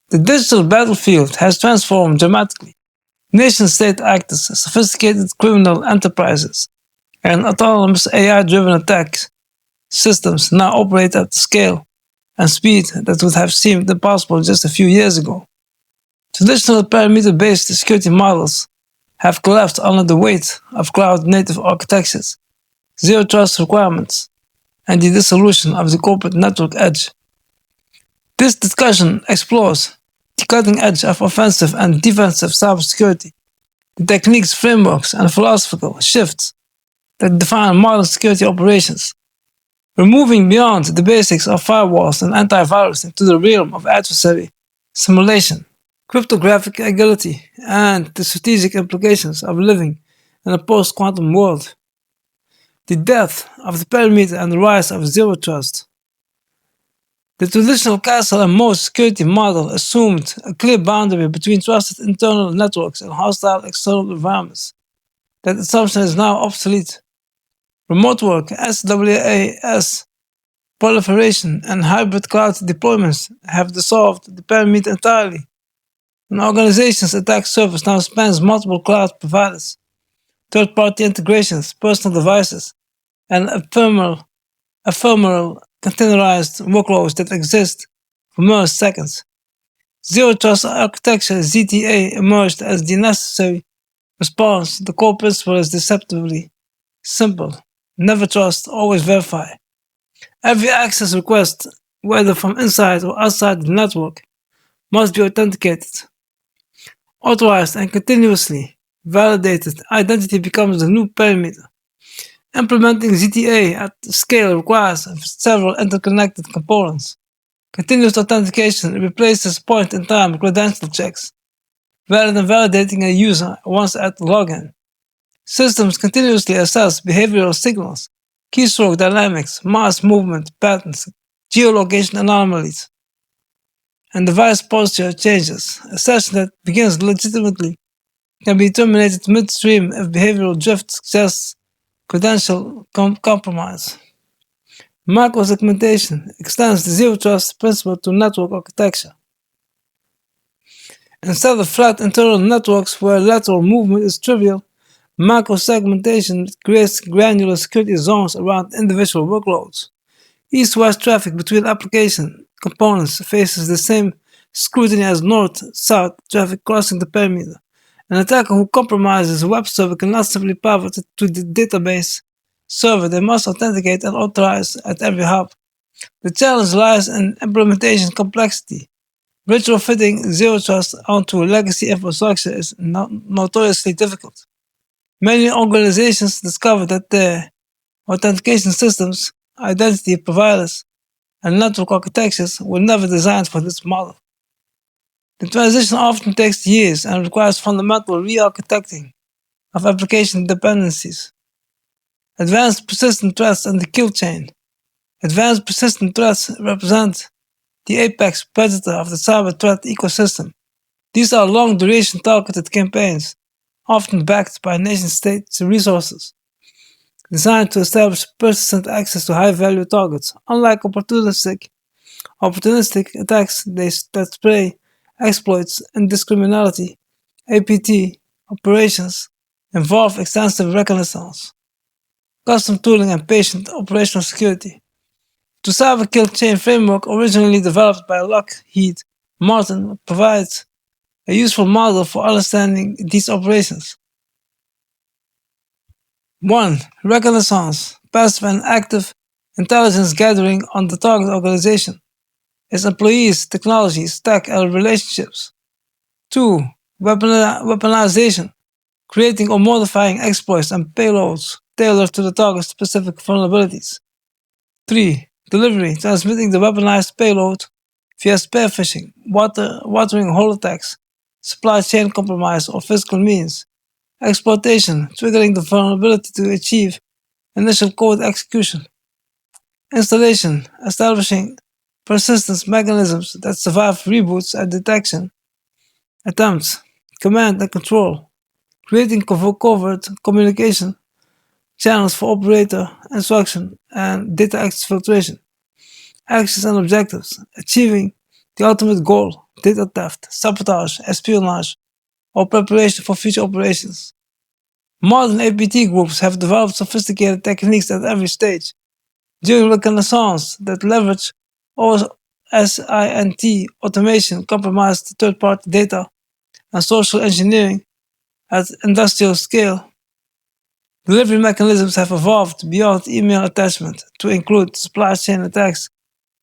The digital battlefield has transformed dramatically. Nation-state actors, sophisticated criminal enterprises, and autonomous AI-driven attack systems now operate at scale and speed that would have seemed impossible just a few years ago. Traditional parameter-based security models have collapsed under the weight of cloud-native architectures, zero-trust requirements, and the dissolution of the corporate network edge. This discussion explores the cutting edge of offensive and defensive cybersecurity, the techniques, frameworks, and philosophical shifts that define modern security operations. We're moving beyond the basics of firewalls and antivirus into the realm of adversary simulation, cryptographic agility, and the strategic implications of living in a post-quantum world. The death of the perimeter and the rise of zero trust. The traditional castle and moat security model assumed a clear boundary between trusted internal networks and hostile external environments. That assumption is now obsolete. Remote work, SWAS, proliferation, and hybrid cloud deployments have dissolved the perimeter entirely. An organization's attack surface now spans multiple cloud providers, third-party integrations, personal devices, and ephemeral containerized workloads that exist for mere seconds. Zero Trust Architecture (ZTA) emerged as the necessary response. The core principle is deceptively simple: never trust, always verify. Every access request, whether from inside or outside the network, must be authenticated, authorized, and continuously validated. Identity becomes the new perimeter. Implementing ZTA at scale requires several interconnected components. Continuous authentication replaces point-in-time credential checks, rather than validating a user once at login. Systems continuously assess behavioral signals, keystroke dynamics, mouse movement patterns, geolocation anomalies, and device posture changes. A session that begins legitimately can be terminated midstream if behavioral drift suggests credential compromise. Microsegmentation extends the zero trust principle to network architecture. Instead of flat internal networks where lateral movement is trivial, microsegmentation creates granular security zones around individual workloads. East-west traffic between application components faces the same scrutiny as north-south traffic crossing the perimeter. An attacker who compromises a web server cannot simply pivot to the database server. They must authenticate and authorize at every hop. The challenge lies in implementation complexity. Retrofitting zero trust onto legacy infrastructure is notoriously difficult. Many organizations discover that their authentication systems, identity providers, and network architectures were never designed for this model. The transition often takes years and requires fundamental re-architecting of application dependencies. Advanced persistent threats and the kill chain. Advanced persistent threats represent the apex predator of the cyber threat ecosystem. These are long-duration targeted campaigns, often backed by nation-state resources, designed to establish persistent access to high-value targets. Unlike opportunistic attacks that spray exploits and discriminality, APT operations involve extensive reconnaissance, custom tooling, and patient operational security. The cyber kill chain framework, originally developed by Lockheed Martin, provides a useful model for understanding these operations. 1. Reconnaissance, passive and active intelligence gathering on the target organization, its employees, technologies, tech, and relationships. 2. Weaponization, creating or modifying exploits and payloads tailored to the target's specific vulnerabilities. 3. Delivery, transmitting the weaponized payload via spear phishing, watering hole attacks, supply chain compromise, or physical means. Exploitation, triggering the vulnerability to achieve initial code execution. Installation, establishing persistence mechanisms that survive reboots and detection attempts. Command and control, creating covert communication channels for operator instruction and data exfiltration. Actions and objectives, achieving the ultimate goal, data theft, sabotage, espionage, or preparation for future operations. Modern APT groups have developed sophisticated techniques at every stage. During reconnaissance that leverage OSINT automation, compromised third-party data, and social engineering at industrial scale, delivery mechanisms have evolved beyond email attachment to include supply chain attacks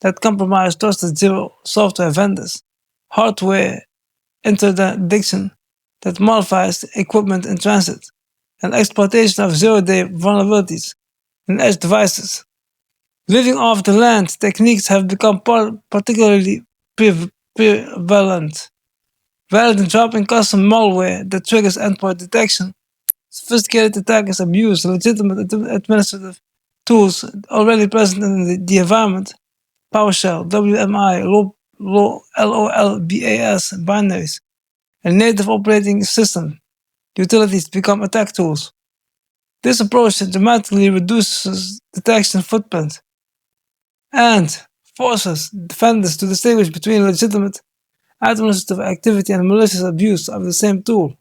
that compromise trusted zero software vendors, hardware interdiction that modifies equipment in transit, and exploitation of zero-day vulnerabilities in edge devices. Living off the land techniques have become particularly prevalent. Rather than dropping custom malware that triggers endpoint detection, sophisticated attackers abuse legitimate administrative tools already present in the environment: PowerShell, WMI, LOLBAS binaries, and native operating system utilities become attack tools. This approach dramatically reduces detection footprint and forces defenders to distinguish between legitimate administrative activity and malicious abuse of the same tool.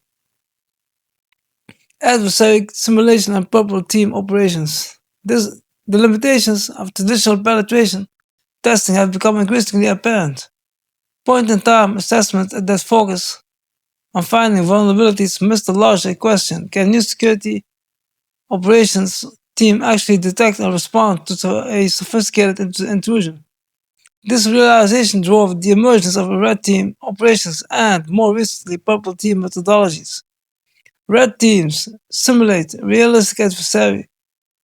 Adversary simulation and purple team operations. The limitations of traditional penetration testing have become increasingly apparent. Point-in-time assessment that focus on finding vulnerabilities missed the larger question: can new security operations team actually detect and respond to a sophisticated intrusion? This realization drove the emergence of red team operations and, more recently, purple team methodologies. Red teams simulate realistic adversary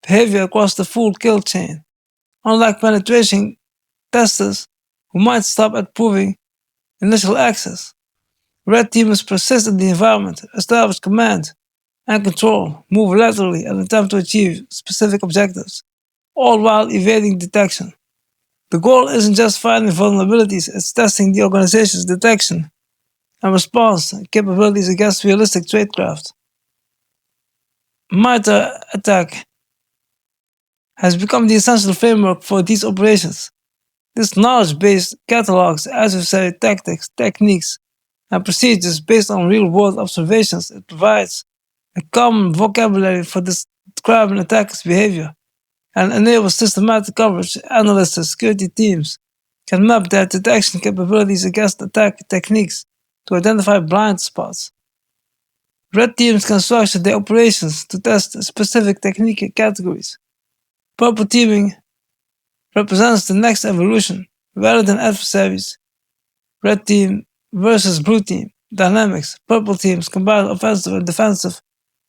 behavior across the full kill chain, unlike penetration testers who might stop at proving initial access. Red teamers persist in the environment, establish command and control, move laterally, and attempt to achieve specific objectives, all while evading detection. The goal isn't just finding vulnerabilities, it's testing the organization's detection and response capabilities against realistic tradecraft. MITRE ATT&CK has become the essential framework for these operations. This knowledge-based catalogs adversary tactics, techniques, and procedures based on real-world observations. It provides a common vocabulary for describing attackers' behavior and enables systematic coverage. Analysts and security teams can map their detection capabilities against attack techniques to identify blind spots. Red teams can structure their operations to test specific technique categories. Purple teaming represents the next evolution. Rather than adversaries, red team versus blue team dynamics, purple teams combine offensive and defensive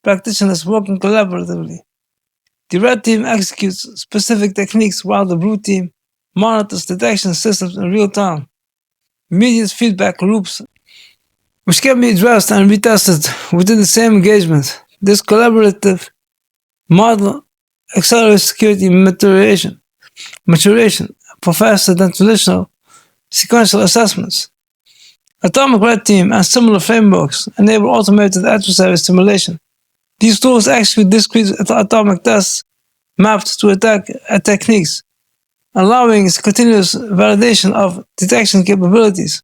practitioners working collaboratively. The red team executes specific techniques while the blue team monitors detection systems in real time. Immediate feedback loops, which can be addressed and retested within the same engagement. This collaborative model accelerates security maturation faster than traditional sequential assessments. Atomic Red Team and similar frameworks enable automated adversary simulation. These tools execute discrete atomic tests mapped to attack techniques, allowing continuous validation of detection capabilities.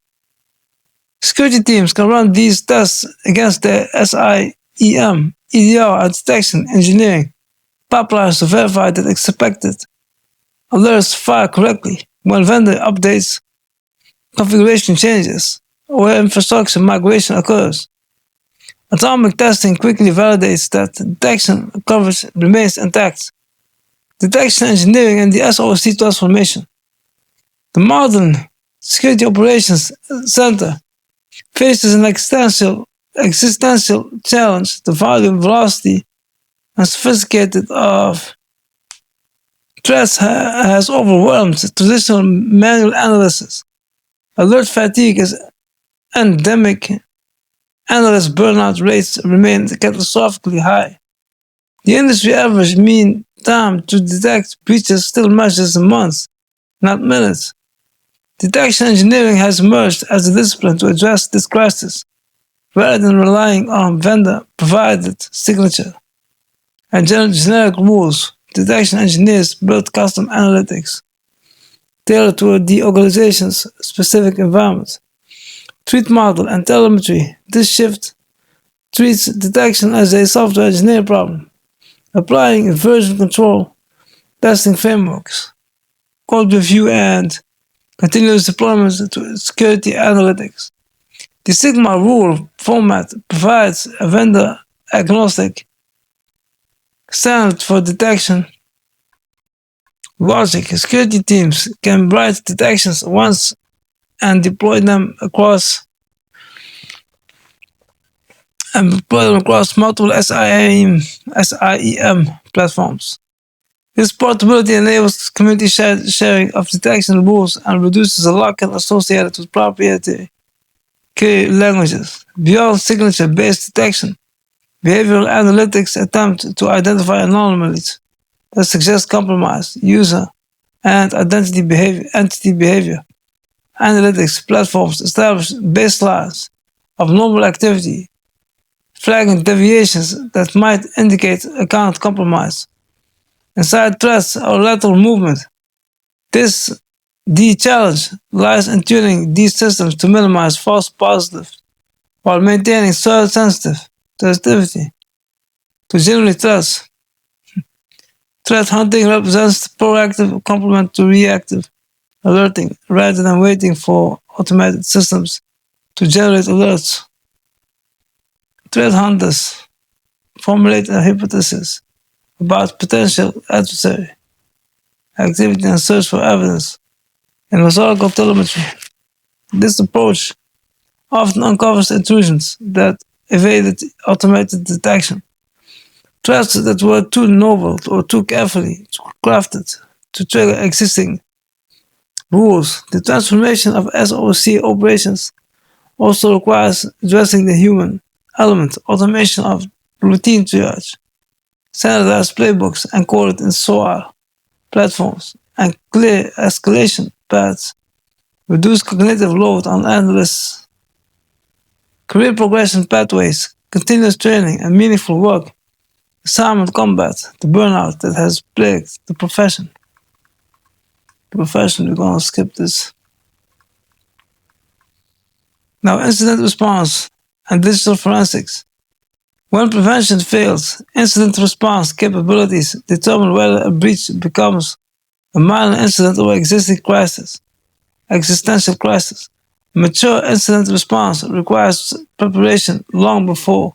Security teams can run these tests against their SIEM, EDR, and detection engineering pipelines to verify that expected alerts fire correctly when vendor updates, configuration changes, or infrastructure migration occurs. Atomic testing quickly validates that detection coverage remains intact. Detection engineering and the SOC transformation. The modern Security Operations Center faces an existential challenge. The volume, velocity, and sophisticated of threats has overwhelmed traditional manual analysis. Alert fatigue is endemic. Analyst burnout rates remain catastrophically high. The industry average mean time to detect breaches still measures in months, not minutes. Detection engineering has emerged as a discipline to address this crisis, rather than relying on vendor-provided signature and generic rules. Detection engineers build custom analytics tailored to the organization's specific environment. Treat model and telemetry. This shift treats detection as a software engineering problem, applying version control, testing frameworks, code review, and continuous deployment to security analytics. The Sigma rule format provides a vendor-agnostic standard for detection logic. Security teams can write detections once and deploy them across multiple SIEM platforms. This portability enables community sharing of detection rules and reduces the lock-in associated with proprietary key languages. Beyond signature-based detection, behavioral analytics attempt to identify anomalies that suggest compromised user and entity behavior. Analytics platforms establish baselines of normal activity, flagging deviations that might indicate account compromise. Inside threats or lateral movement, the challenge lies in tuning these systems to minimize false positives while maintaining sensitivity to generally threats. Threat hunting represents the proactive complement to reactive alerting rather than waiting for automated systems to generate alerts. Threat hunters formulate a hypothesis about potential adversary activity and search for evidence in historical telemetry. This approach often uncovers intrusions that evaded automated detection, threats that were too novel or too carefully crafted to trigger existing rules. The transformation of SOC operations also requires addressing the human element, automation of routine triage, standardized playbooks encoded in SOAR platforms, and clear escalation paths reduce cognitive load on analysts. Career progression pathways, continuous training, and meaningful work, assignment combat the burnout that has plagued the profession. We're gonna skip this. Now, incident response and digital forensics. When prevention fails, incident response capabilities determine whether a breach becomes a minor incident or existential crisis. Mature incident response requires preparation long before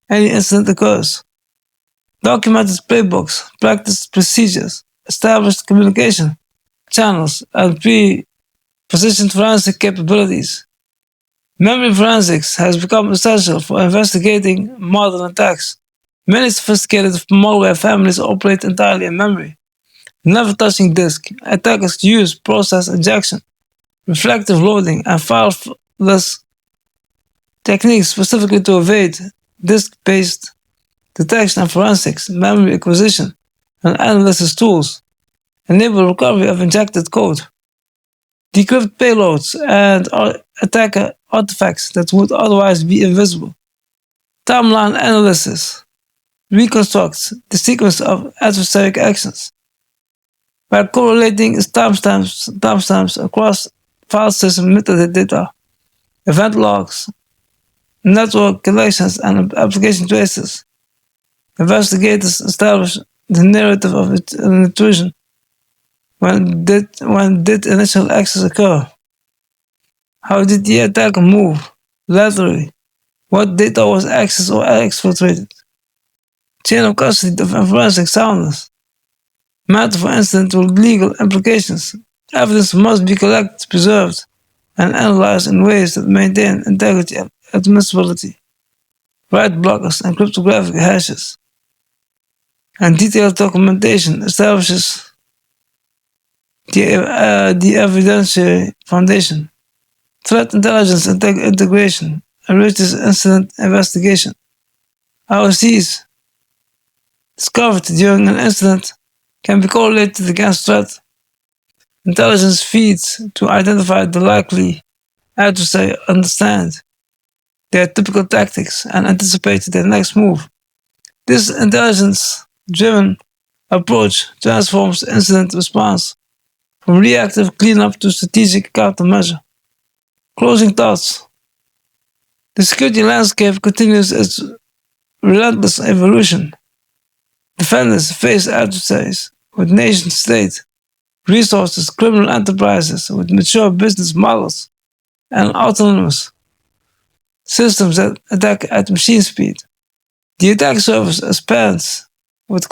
any incident occurs. Documented playbooks, practiced procedures, established communication channels, and pre-positioned forensic capabilities. Memory forensics has become essential for investigating modern attacks. Many sophisticated malware families operate entirely in memory, never touching disk. Attackers use process injection, reflective loading, and fileless techniques specifically to evade disk-based detection and forensics. Memory acquisition and analysis tools enable recovery of injected code, decrypt payloads, and attacker artifacts that would otherwise be invisible. Timeline analysis reconstructs the sequence of adversary actions by correlating timestamps across file system metadata, event logs, network connections, and application traces. Investigators establish the narrative of an intrusion. When did initial access occur? How did the attacker move laterally? What data was accessed or exfiltrated? Chain of custody of forensic soundness. Matter for incident with legal implications. Evidence must be collected, preserved, and analyzed in ways that maintain integrity and admissibility. Write blockers and cryptographic hashes. And detailed documentation establishes the evidentiary foundation. Threat intelligence integration enriches incident investigation. ROCs discovered during an incident can be correlated against threat. Intelligence feeds to identify the likely adversary, understand their typical tactics, and anticipate their next move. This intelligence-driven approach transforms incident response from reactive cleanup to strategic countermeasure. Closing thoughts. The security landscape continues its relentless evolution. Defenders face adversaries with nation-state resources, criminal enterprises with mature business models, and autonomous systems that attack at machine speed. The attack surface expands with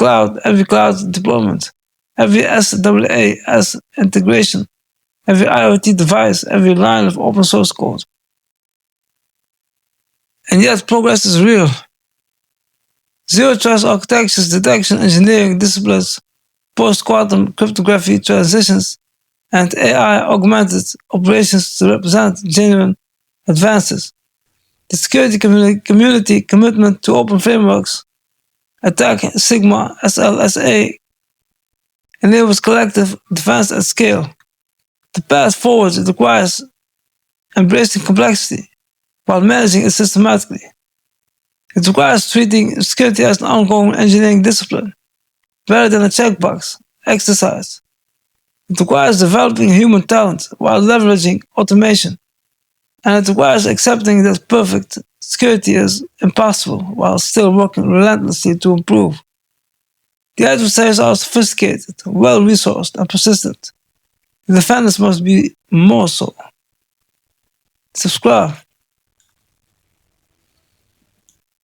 every cloud deployment, every SAAS integration, every IoT device, every line of open source code. And yet progress is real. Zero trust architectures, detection engineering disciplines, post-quantum cryptography transitions, and AI-augmented operations to represent genuine advances. The security community commitment to open frameworks, Attack Sigma SLSA, enables collective defense at scale. The path forward requires embracing complexity while managing it systematically. It requires treating security as an ongoing engineering discipline, rather than a checkbox exercise. It requires developing human talent while leveraging automation. And it requires accepting that perfect security is impossible while still working relentlessly to improve. The adversaries are sophisticated, well-resourced, and persistent. The defenders must be more so. Subscribe.